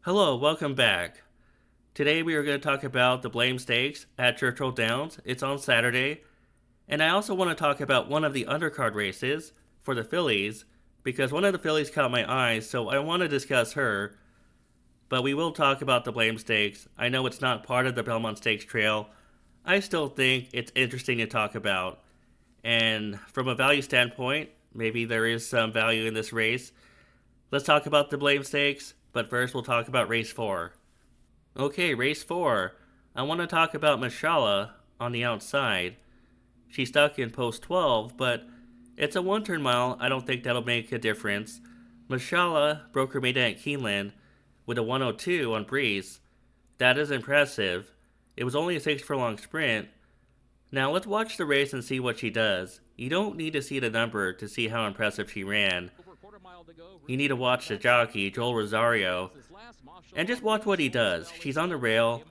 Hello, welcome back. Today we are going to talk about the Blame Stakes at Churchill Downs. It's on Saturday. And I also want to talk about one of the undercard races for the fillies because one of the fillies caught my eye, so I want to discuss her. But we will talk about the Blame Stakes. I know it's not part of the Belmont Stakes Trail. I still think it's interesting to talk about. And from a value standpoint, maybe there is some value in this race. Let's talk about the Blame Stakes, but first we'll talk about race 4. Okay, race 4. I want to talk about Mashallah on the outside. She's stuck in post 12, but it's a one-turn mile. I don't think that'll make a difference. Mashallah broke her maiden at Keeneland with a 102 on Breeze. That is impressive. It was only a 6 furlong sprint. Now let's watch the race and see what she does. You don't need to see the number to see how impressive she ran. You need to watch the jockey, Joel Rosario, and just watch what he does. She's on the rail,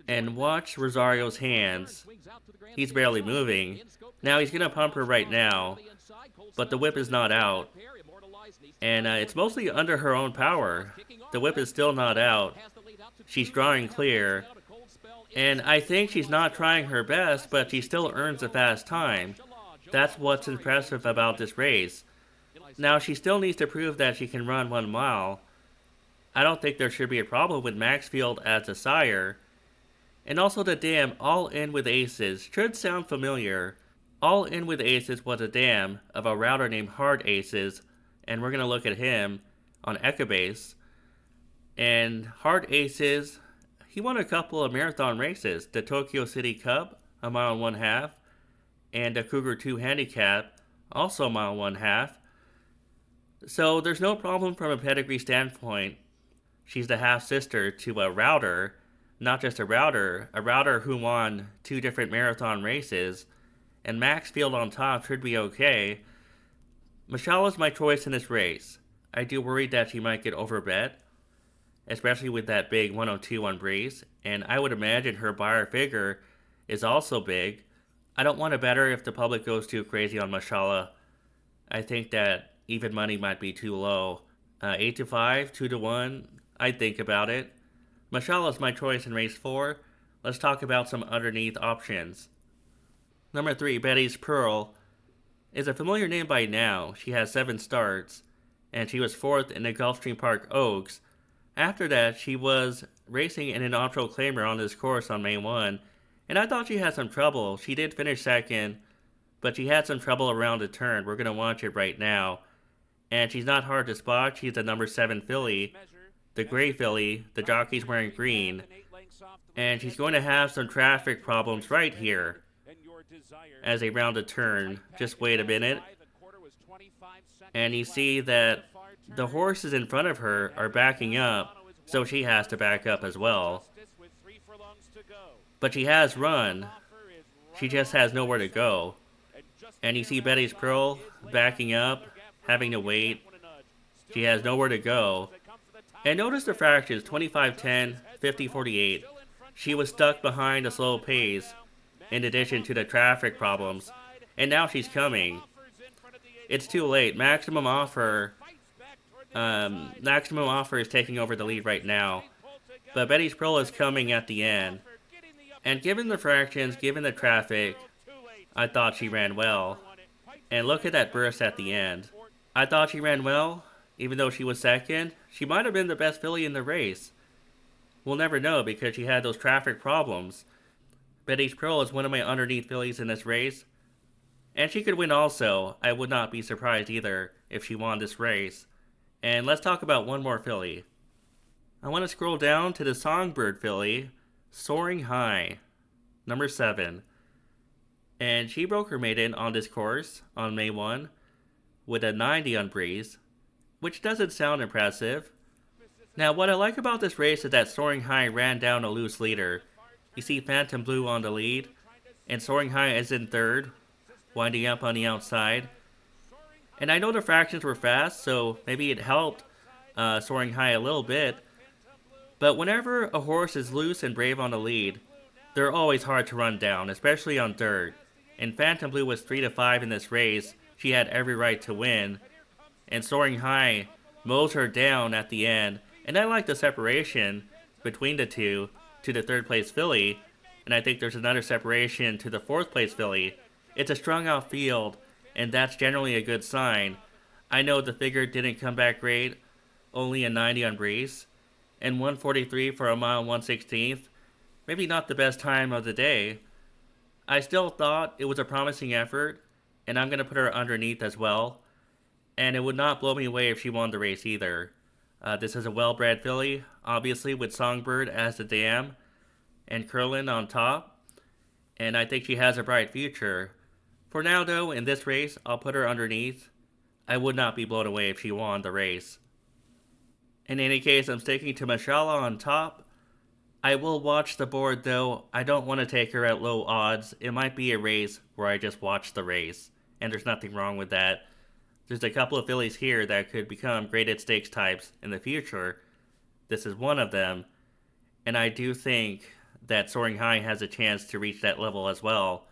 and watch Rosario's hands. He's barely moving. Now he's going to pump her right now, but the whip is not out. And it's mostly under her own power. The whip is still not out. She's drawing clear. And I think she's not trying her best, but she still earns a fast time. That's what's impressive about this race. Now, she still needs to prove that she can run 1 mile. I don't think there should be a problem with Maxfield as a sire. And also the dam, All In with Aces, should sound familiar. All In with Aces was a dam of a router named Hard Aces, and we're going to look at him on Ecobase. And Hard Aces, he won a couple of marathon races, the Tokyo City Cup, a mile and 1/2, and the Cougar 2 Handicap, also a mile and 1/2. So there's no problem from a pedigree standpoint. She's the half-sister to a router, not just a router who won 2 different marathon races, and Maxfield on top should be okay. Mashallah's my choice in this race. I do worry that she might get overbet, especially with that big 102 on Breeze, and I would imagine her buyer figure is also big. I don't want to bet her if the public goes too crazy on Mashallah. I think that even money might be too low. 8 to 5, 2 to 1, I'd think about it. Mashallah is my choice in race 4. Let's talk about some underneath options. Number 3, Betty's Pearl, is a familiar name by now. She has 7 starts, and she was 4th in the Gulfstream Park Oaks. After that, she was racing in an Optional Claimer on this course on May 1, and I thought she had some trouble. She did finish 2nd, but she had some trouble around the turn. We're going to watch it right now. And she's not hard to spot. She's the number 7 filly, the gray filly. The jockey's wearing green. And she's going to have some traffic problems right here as they round the turn. Just wait a minute. And you see that the horses in front of her are backing up, so she has to back up as well. But she has run. She just has nowhere to go. And you see Betty's Pearl backing up, having to wait. She has nowhere to go. And notice the fractions, 25-10, 50-48. She was stuck behind a slow pace, in addition to the traffic problems. And now she's coming. It's too late. Maximum Offer is taking over the lead right now. But Betty's Pearl is coming at the end. And given the fractions, given the traffic, I thought she ran well. And look at that burst at the end. I thought she ran well, even though she was 2nd. She might have been the best filly in the race. We'll never know because she had those traffic problems. Betty's Pearl is one of my underneath fillies in this race. And she could win also. I would not be surprised either if she won this race. And let's talk about one more filly. I want to scroll down to the Songbird filly, Soaring High, number 7. And she broke her maiden on this course on May 1 with a 90 on Breeze, which doesn't sound impressive. Now, what I like about this race is that Soaring High ran down a loose leader. You see Phantom Blue on the lead, and Soaring High is in 3rd, winding up on the outside. And I know the fractions were fast, so maybe it helped Soaring High a little bit. But whenever a horse is loose and brave on the lead, they're always hard to run down, especially on dirt. And Phantom Blue was 3 to 5 in this race. She had every right to win. And Soaring High mows her down at the end And I like the separation between the two to the third place filly, and I think there's another separation to the fourth place filly. It's a strung out field, and that's generally a good sign. I know the figure didn't come back great, only a 90 on Breeze, and 143 for a mile 1/16th. Maybe not the best time of the day. I still thought it was a promising effort, and I'm going to put her underneath as well. And it would not blow me away if she won the race either. This is a well-bred filly, obviously with Songbird as the dam and Curlin on top, and I think she has a bright future. For now though, in this race, I'll put her underneath. I would not be blown away if she won the race. In any case, I'm sticking to Mashallah on top. I will watch the board though. I don't want to take her at low odds. It might be a race where I just watch the race, and there's nothing wrong with that. There's a couple of fillies here that could become graded stakes types in the future. This is one of them, and I do think that Soaring High has a chance to reach that level as well.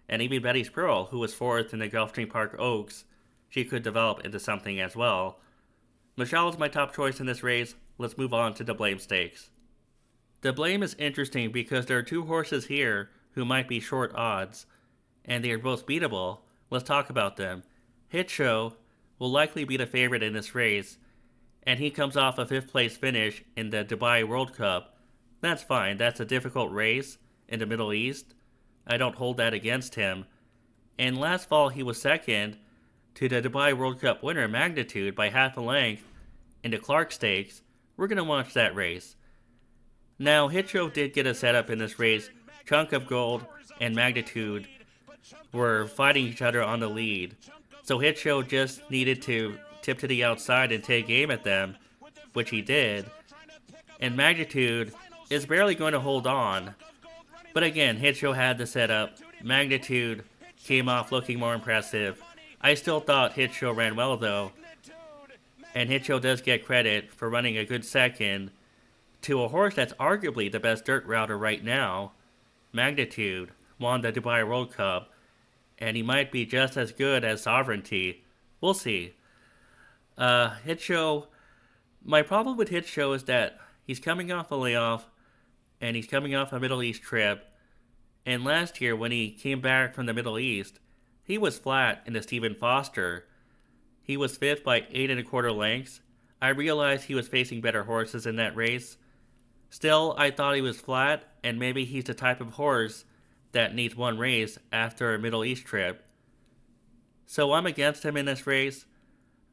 And even Betty's Pearl, who was fourth in the Gulfstream Park Oaks, she could develop into something as well. Michelle is my top choice in this race. Let's move on to the Blame Stakes. The Blame is interesting because there are two horses here who might be short odds, and they are both beatable. Let's talk about them. Hit Show will likely be the favorite in this race, and he comes off a 5th place finish in the Dubai World Cup. That's fine, that's a difficult race in the Middle East. I don't hold that against him. And last fall he was second to the Dubai World Cup winner Magnitude by half a length in the Clark Stakes. We're going to watch that race. Now, Hit Show did get a setup in this race. Chunk of Gold and Magnitude were fighting each other on the lead. So Hit Show just needed to tip to the outside and take aim at them, which he did. And Magnitude is barely going to hold on. But again, Hit Show had the setup. Magnitude came off looking more impressive. I still thought Hit Show ran well though. And Hit Show does get credit for running a good second to a horse that's arguably the best dirt router right now. Magnitude won the Dubai World Cup, and he might be just as good as Sovereignty. We'll see. Hit Show, my problem with Hit Show is that he's coming off a layoff, and he's coming off a Middle East trip. And last year, when he came back from the Middle East, he was flat in the Stephen Foster. He was 5th by 8 1/4 lengths. I realized he was facing better horses in that race. Still, I thought he was flat, and maybe he's the type of horse that needs one race after a Middle East trip. So I'm against him in this race.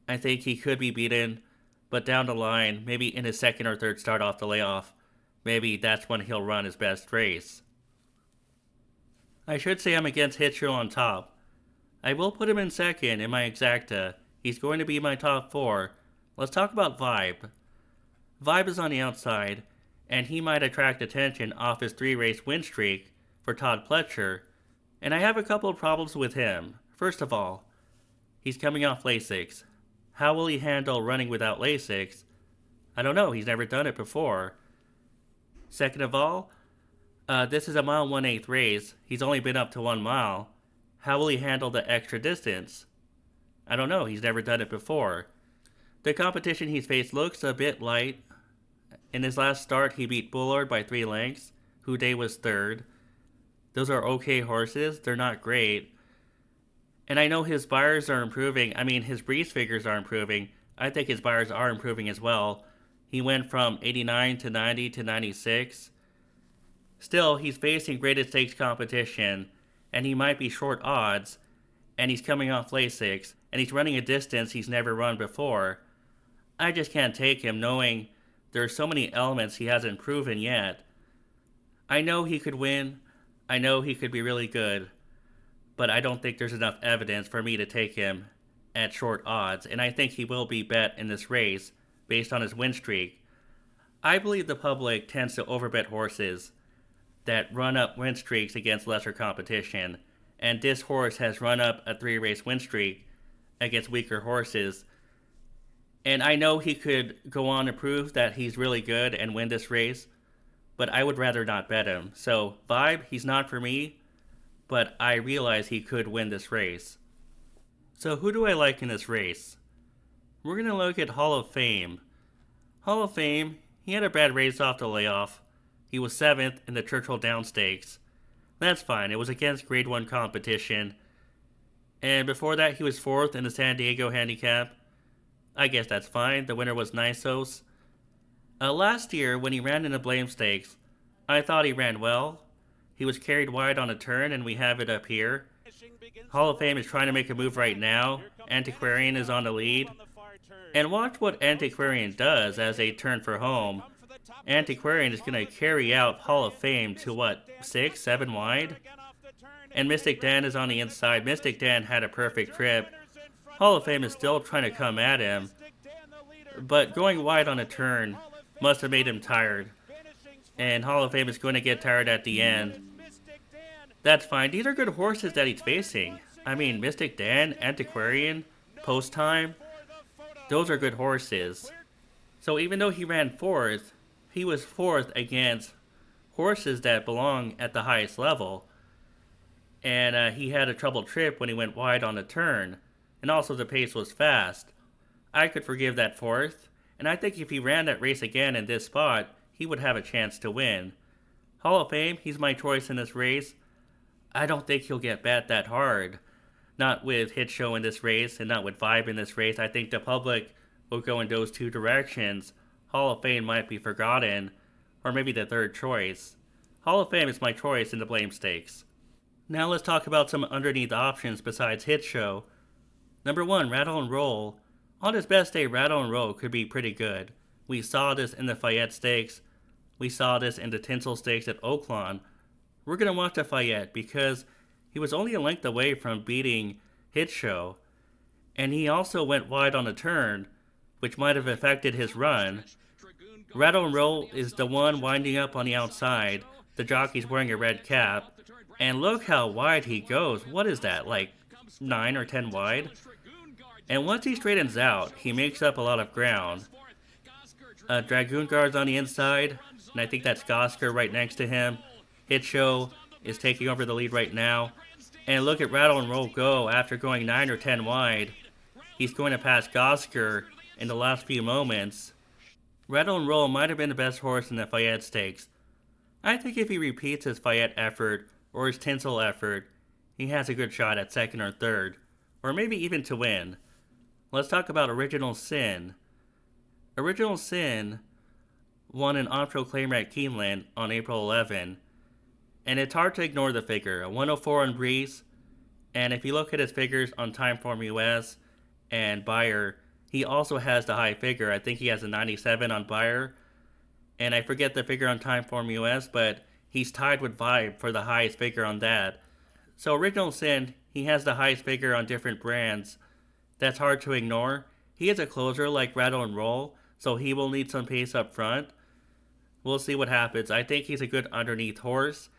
I think he could be beaten, but down the line, maybe in his second or third start off the layoff, maybe that's when he'll run his best race. I should say I'm against Hit Show on top. I will put him in second in my exacta. He's going to be my top 4. Let's talk about Vibe. Vibe is on the outside, and he might attract attention off his 3-race win streak for Todd Pletcher, and I have a couple of problems with him. First of all, he's coming off Lasix. How will he handle running without Lasix? I don't know, he's never done it before. Second of all, this is a mile 1/8 race. He's only been up to 1 mile. How will he handle the extra distance? I don't know, he's never done it before. The competition he's faced looks a bit light. In his last start, he beat Bullard by 3 lengths. Houdet was 3rd. Those are okay horses. They're not great. And I know his buyers are improving. I mean, his breeze figures are improving. I think his buyers are improving as well. He went from 89 to 90 to 96. Still, he's facing graded stakes competition, and he might be short odds, and he's coming off Lasix, and he's running a distance he's never run before. I just can't take him knowing there are so many elements he hasn't proven yet. I know he could win. I know he could be really good. But I don't think there's enough evidence for me to take him at short odds. And I think he will be bet in this race based on his win streak. I believe the public tends to overbet horses that run up win streaks against lesser competition. And this horse has run up a 3-race win streak against weaker horses. And I know he could go on to prove that he's really good and win this race, but I would rather not bet him. So, Vibe, he's not for me, but I realize he could win this race. So who do I like in this race? We're going to look at Hall of Fame. Hall of Fame, he had a bad race off the layoff. He was 7th in the Churchill Down Stakes. That's fine, it was against Grade 1 competition. And before that, he was 4th in the San Diego Handicap. I guess that's fine, the winner was Nysos. Last year, when he ran in the Blame Stakes, I thought he ran well. He was carried wide on a turn, and we have it up here. Hall of Fame is trying to make a move right now. Antiquarian is on the lead. And watch what Antiquarian does as they turn for home. Antiquarian is going to carry out Hall of Fame to what, 6, 7 wide? And Mystic Dan is on the inside. Mystic Dan had a perfect trip. Hall of Fame is still trying to come at him. But going wide on a turn must have made him tired. And Hall of Fame is going to get tired at the end. That's fine. These are good horses that he's facing. I mean, Mystic Dan, Antiquarian, Post Time. Those are good horses. So even though he ran 4th, he was 4th against horses that belong at the highest level. And he had a troubled trip when he went wide on the turn. And also the pace was fast. I could forgive that 4th. And I think if he ran that race again in this spot, he would have a chance to win. Hall of Fame, he's my choice in this race. I don't think he'll get bet that hard. Not with Hit Show in this race and not with Vibe in this race. I think the public will go in those two directions. Hall of Fame might be forgotten, or maybe the third choice. Hall of Fame is my choice in the Blame Stakes. Now let's talk about some underneath options besides Hit Show. Number 1, Rattle and Roll. On his best day, Rattle and Roll could be pretty good. We saw this in the Fayette Stakes. We saw this in the Tinsel Stakes at Oaklawn. We're going to watch the Fayette because he was only a length away from beating Hit Show. And he also went wide on a turn, which might have affected his run. Rattle and Roll is the one winding up on the outside. The jockey's wearing a red cap. And look how wide he goes. What is that, like 9 or 10 wide? And once he straightens out, he makes up a lot of ground. Dragoon Guard's on the inside, and I think that's Gosker right next to him. Hit Show is taking over the lead right now. And look at Rattle and Roll go after going 9 or 10 wide. He's going to pass Gosker in the last few moments. Rattle and Roll might have been the best horse in the Fayette Stakes. I think if he repeats his Fayette effort or his Tinsel effort, he has a good shot at 2nd or 3rd, or maybe even to win. Let's talk about Original Sin. Original Sin won an on-pro claimer at Keeneland on April 11, and it's hard to ignore the figure, a 104 on Breeze, and if you look at his figures on Timeform US and Bayer, he also has the high figure. I think he has a 97 on Bayer, and I forget the figure on Timeform US, but he's tied with Vibe for the highest figure on that. So Original Sin, he has the highest figure on different brands. That's hard to ignore. He is a closer like Rattle and Roll, so he will need some pace up front. We'll see what happens. I think he's a good underneath horse.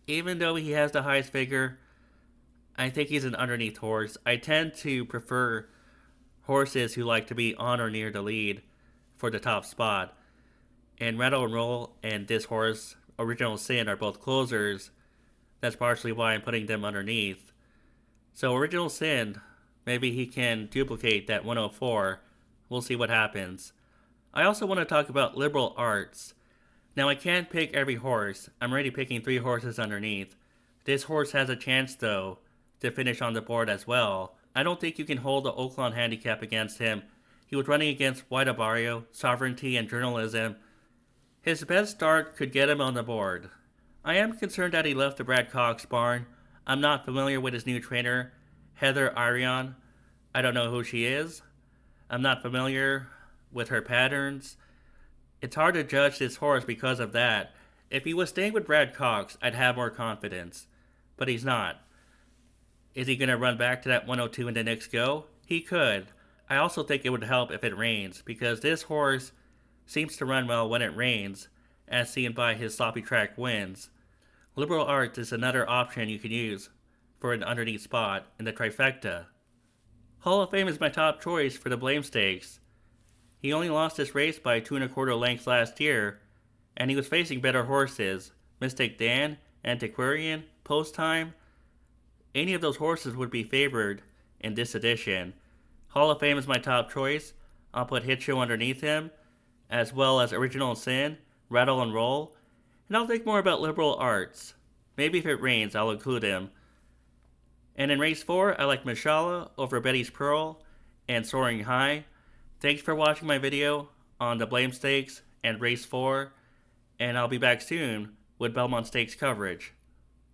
Even though he has the highest figure, I think he's an underneath horse. I tend to prefer horses who like to be on or near the lead for the top spot. And Rattle and Roll and this horse, Original Sin, are both closers. That's partially why I'm putting them underneath. So Original Sin, maybe he can duplicate that 104. We'll see what happens. I also want to talk about Liberal Arts. Now I can't pick every horse. I'm already picking 3 horses underneath. This horse has a chance though to finish on the board as well. I don't think you can hold the Oaklawn handicap against him. He was running against White Abario, Sovereignty, and Journalism. His best start could get him on the board. I am concerned that he left the Brad Cox barn. I'm not familiar with his new trainer, Heather Arion. I don't know who she is. I'm not familiar with her patterns. It's hard to judge this horse because of that. If he was staying with Brad Cox, I'd have more confidence. But he's not. Is he going to run back to that 102 in the next go? He could. I also think it would help if it rains, because this horse seems to run well when it rains, as seen by his sloppy track wins. Liberal Arts is another option you can use for an underneath spot in the trifecta. Hall of Fame is my top choice for the Blame Stakes. He only lost this race by 2 1/4 lengths last year, and he was facing better horses. Mystic Dan, Antiquarian, Post Time. Any of those horses would be favored in this edition. Hall of Fame is my top choice. I'll put Hit Show underneath him, as well as Original Sin, Rattle and Roll, and I'll think more about liberal arts. Maybe if it rains, I'll include him. And in race 4, I like Mashallah over Betty's Pearl and Soaring High. Thanks for watching my video on the Blame Stakes and race 4, and I'll be back soon with Belmont Stakes coverage.